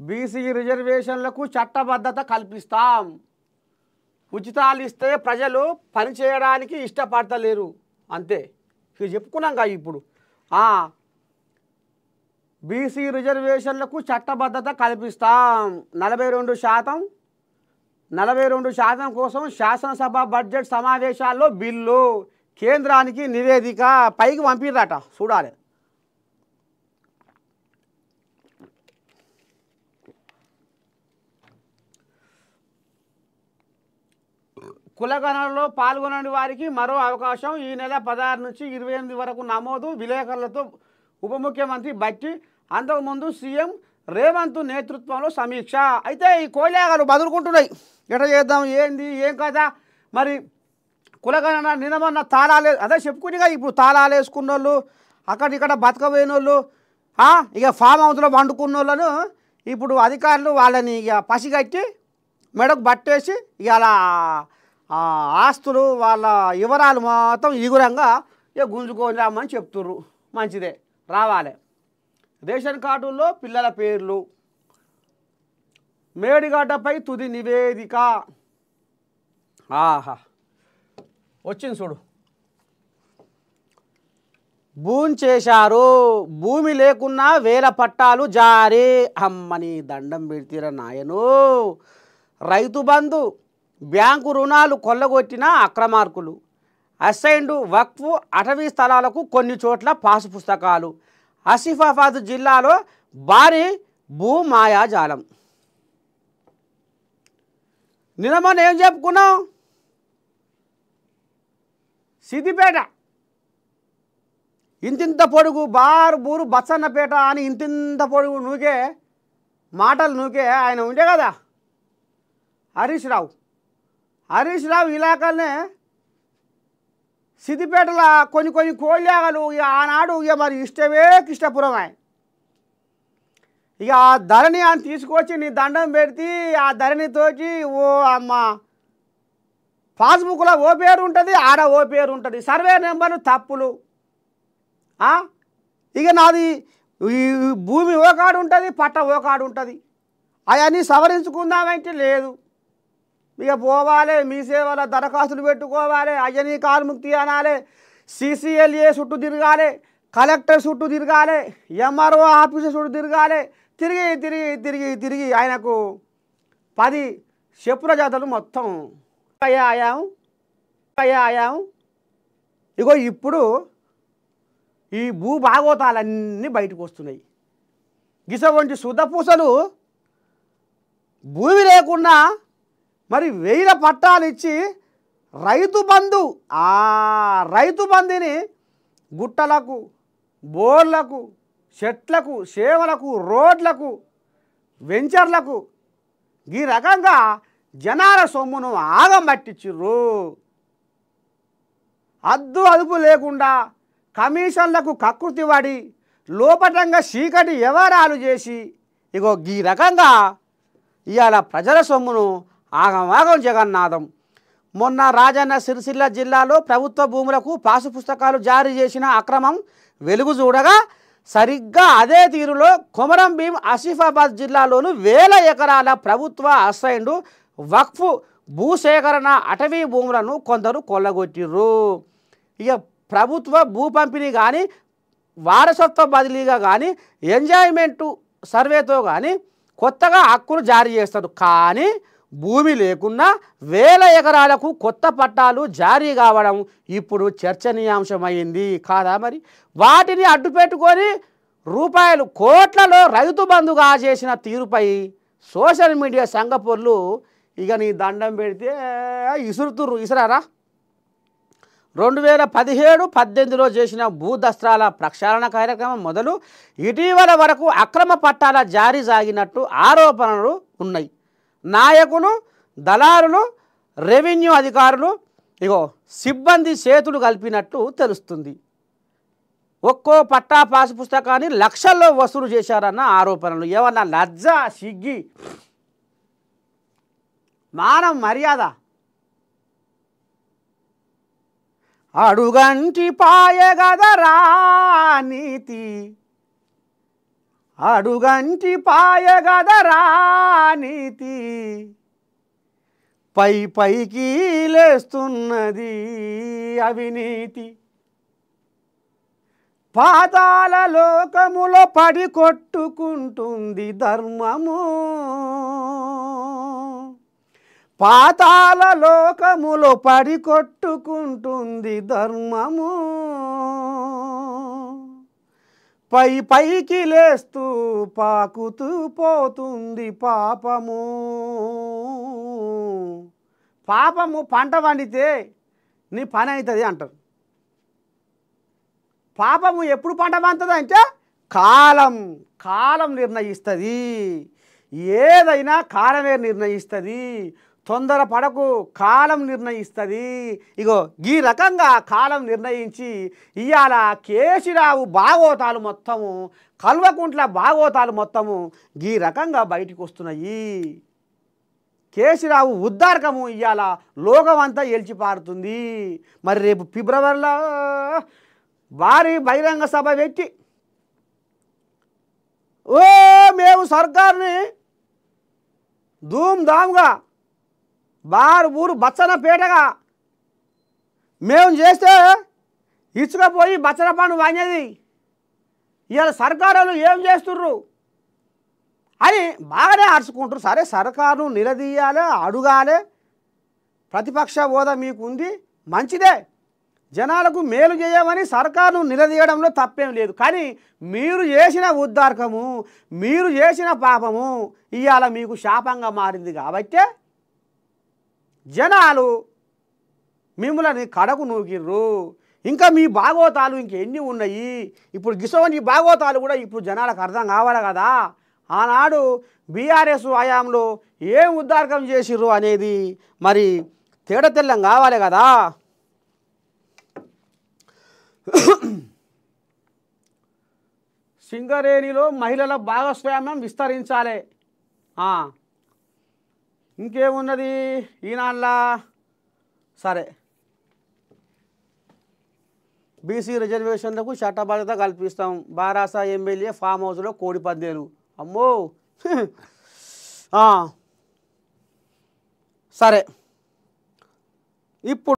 BC రిజర్వేషన్లకు చట్టబద్ధత కల్పిస్తాం. ఉచితాలు ఇస్తే ప్రజలు పని చేయడానికి ఇష్టపడతలేరు అంతే. ఇది చెప్పుకున్నాంగా ఇప్పుడు. బీసీ రిజర్వేషన్లకు చట్టబద్ధత కల్పిస్తాం. 42% కోసం శాసనసభ బడ్జెట్ సమావేశాల్లో బిల్లు, కేంద్రానికి నివేదిక పైకి పంపిరట. చూడాలి. కులగణనలో పాల్గొనని వారికి మరో అవకాశం. ఈ నెల 16 నుంచి 28 వరకు నమోదు. విలేకరులతో ఉప ముఖ్యమంత్రి బట్టి, అంతకుముందు సీఎం రేవంత్ నేతృత్వంలో సమీక్ష. అయితే ఈ కోలేగాలు బదులుకుంటున్నాయి. ఎట్లా చేద్దాం, ఏంది, ఏం కదా. మరి కులగణన నిన్నమన్న తాళాలే అదే చెప్పుకునిగా. ఇప్పుడు తాళాలు వేసుకున్న వాళ్ళు, అక్కడిక్కడ బతకబోయిన వాళ్ళు, ఇక ఫామ్ హౌస్లో వండుకున్న వాళ్ళను ఇప్పుడు అధికారులు వాళ్ళని ఇక పసిగట్టి మెడకు బట్టేసి ఇక అలా ఆస్తులు వాళ్ళ వివరాలు మొత్తం ఈగురంగా ఇక గుంజుకొని రామని చెప్తుర్రు. మంచిదే, రావాలి. రేషన్ కార్డుల్లో పిల్లల పేర్లు, మేడిగడ్డపై తుది నివేదిక. వచ్చింది చూడు. భూమి చేశారు, భూమి లేకున్నా వేల పట్టాలు జారీ. అమ్మని దండం పెడితీరా నాయను. రైతు బంధు, బ్యాంకు రుణాలు కొల్లగొట్టిన అక్రమార్కులు. అసైన్డ్ వక్ఫ్ అటవీ స్థలాలకు కొన్ని చోట్ల పాసు పుస్తకాలు. ఆసిఫాబాద్ జిల్లాలో భారీ భూమాయాజాలం. నిన్న మనం ఏం చెప్పుకున్నాం? సిద్దిపేట ఇంతింత పొడుగు బారు బూరు బచ్చన్నపేట అని ఇంతింత పొడుగు నూకే మాటలు నూకే ఆయన ఉండే కదా హరీష్ రావు ఇలాకనే సిద్దిపేటలో కొన్ని కోళ్ళాగలు ఆనాడు ఇక మరి ఇష్టపురం ఆయన ఇక ఆ ధరణి అని తీసుకొచ్చి నీ దండం పెడితే ఆ ధరణితోటి ఓ అమ్మ పాస్బుక్లో ఓ పేరు ఉంటుంది, ఆడ ఓ పేరు ఉంటుంది, సర్వే నెంబర్లు తప్పులు. ఇక నాది ఈ భూమి ఓ కాడు ఉంటుంది, పట్ట ఓ కాడు ఉంటుంది. అవన్నీ సవరించుకుందామంటే లేదు. ఇక పోవాలి, మీ సేవల దరఖాస్తులు పెట్టుకోవాలి, అయ్యని కాల్ముక్తి అనాలి, CCLA చుట్టూ తిరగాలి, కలెక్టర్ చుట్టూ తిరగాలి, MRO ఆఫీసు చుట్టూ తిరగాలి. తిరిగి ఆయనకు 10 చెప్పుల జాతలు మొత్తం అయ్యాం. ఇగో ఇప్పుడు ఈ భూభాగోతాలన్నీ బయటకు వస్తున్నాయి. గిసవంటి శుద్ధపూసలు భూమి లేకుండా మరి 1000 పట్టాలు ఇచ్చి రైతు బంధుని గుట్టలకు, బోర్లకు, చెట్లకు, సేవలకు, రోడ్లకు, వెంచర్లకు ఈ రకంగా జనాల సొమ్మును ఆగం పట్టించిర్రు. అదుపు లేకుండా కమిషన్లకు కకృతి పడి లోపటంగా చీకటి వ్యవహారాలు చేసి ఇగో ఈ రకంగా ఇవాళ ప్రజల సొమ్మును ఆగం జగన్నాథం. మొన్న రాజన్న సిరిసిల్ల జిల్లాలో ప్రభుత్వ భూములకు పాసు పుస్తకాలు జారీ చేసిన అక్రమం వెలుగు చూడగా సరిగ్గా అదే తీరులో కొమరం భీం ఆసిఫాబాద్ జిల్లాలోను 1000 ఎకరాల ప్రభుత్వ అసైన్డ్ వక్ఫ్ భూసేకరణ అటవీ భూములను కొందరు కొల్లగొట్టిర్రు. ఇక ప్రభుత్వ భూ పంపిణీ కానీ, వారసత్వ బదిలీగా కానీ, ఎంజాయ్మెంటు సర్వేతో కానీ కొత్తగా హక్కులు జారీ చేస్తారు. కానీ భూమి లేకున్నా 1000 ఎకరాలకు కొత్త పట్టాలు జారీ కావడం ఇప్పుడు చర్చనీయాంశమైంది కాదా? మరి వాటిని అడ్డుపెట్టుకొని రూపాయలు కోట్లలో రైతు బంధుగా చేసిన తీరుపై సోషల్ మీడియా సంఘపొర్లు ఇక నీ దండం పెడితే ఇసురారా. 2017-18లో చేసిన భూదస్త్రాల ప్రక్షాళన కార్యక్రమం మొదలు ఇటీవల వరకు అక్రమ పట్టాల జారీ సాగినట్టు ఆరోపణలు ఉన్నాయి. నాయకులు, దళారులు, రెవెన్యూ అధికారులు సిబ్బంది చేతులు కలిపినట్టు తెలుస్తుంది. ఒక్కో పట్టా పాసు పుస్తకాన్ని లక్షల్లో వసూలు చేశారన్న ఆరోపణలు. ఏమన్నా లజ్జ, సిగ్గి, మానం, మర్యాద? అడుగంటి పాయగదరా నీతి, అడుగంటి పాయగదరా నీతి పై పైకి లేస్తున్నది అవినీతి పాతాళ లోకములో పడి కొట్టుకుంటుంది ధర్మము పాతాళ లోకములో పడి కొట్టుకుంటుంది ధర్మము పై పైకి లేస్తూ పాకుతూ పోతుంది పాపము పాపము పంట పండితే నీ పని అవుతుంది అంటారు పాపము ఎప్పుడు పంట పండుతుంది అంటే కాలం కాలం నిర్ణయిస్తుంది ఏదైనా కాలమే నిర్ణయిస్తుంది తొందర పడకు కాలం నిర్ణయిస్తుంది ఇగో ఈ రకంగా కాలం నిర్ణయించి ఇవాళ కేసీరావు భాగవతాలు మొత్తము కల్వకుంట్ల భాగవతాలు మొత్తము ఈ రకంగా బయటికి వస్తున్నాయి కేసీరావు ఉద్దారకము ఇవాళ లోకమంతా ఎల్చిపారుతుంది మరి రేపు ఫిబ్రవరిలో భారీ బహిరంగ సభ పెట్టి ఓ మేము సర్కార్ని ధూమ్ధామ్గా బారు ఊరు బచ్చన పేటగా మేము చేస్తే ఇసుకపోయి బచ్చన పండు వానేది ఇవాళ సర్కారులు ఏం చేస్తుర్రు అని బాగానే అరుచుకుంటారు సరే సర్కారును నిలదీయాలి అడుగాలి ప్రతిపక్ష హోదా మీకు ఉంది మంచిదే జనాలకు మేలు చేయమని సర్కారును నిలదీయడంలో తప్పేం లేదు కానీ మీరు చేసిన ఉద్దారకము మీరు చేసిన పాపము ఇవాళ మీకు శాపంగా మారింది కాబట్టి జనాలు మిమ్మల్ని కడకు నూకిర్రు ఇంకా మీ భాగవతాలు ఇంకెన్ని ఉన్నాయి ఇప్పుడు గిసోని భాగవతాలు కూడా ఇప్పుడు జనాలకు అర్థం కావాలి కదా ఆనాడు బీఆర్ఎస్ హయాంలో ఏం ఉద్దారకం చేసిర్రు అనేది మరి తేడతెల్లం కావాలి కదా సింగరేణిలో మహిళల భాగస్వామ్యం విస్తరించాలి ఇంకేమున్నది ఈనాళ్ళ సరే బీసీ రిజర్వేషన్లకు చట్టబద్ధత కల్పిస్తాం బారాసా ఎమ్మెల్యే ఫామ్ హౌస్లో కోడి పందేలు అమ్మో సరే ఇప్పుడు